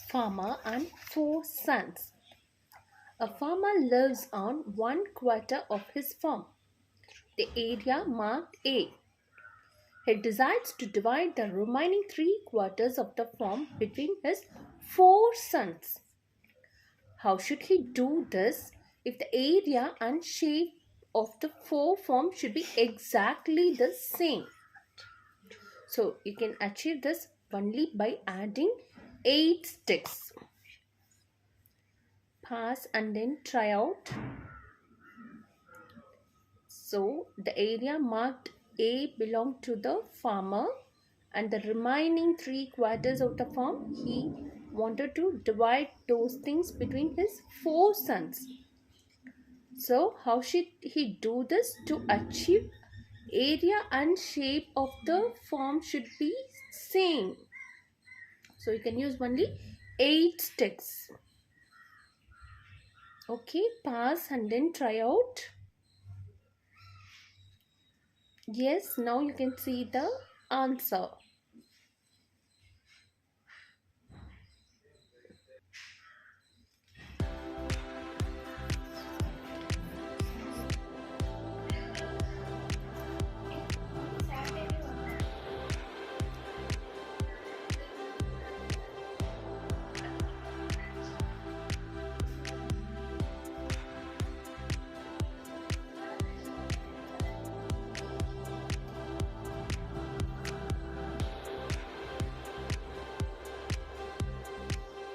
farmer and four sons. A farmer lives on 1/4 of his farm, the area marked A. He decides to divide the remaining 3/4 of the farm between his four sons. How should he do this if the area and shape of the four farms should be exactly the same? So you can achieve this only by adding 8 sticks. Pass and then try out. So the area marked A belonged to the farmer, and the remaining 3/4 of the farm he wanted to divide those things between his four sons. So how should he do this to achieve area and shape of the farm should be same? So you can use only 8 sticks. Okay, pass and then try out. Yes, now you can see the answer.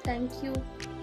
Thank you.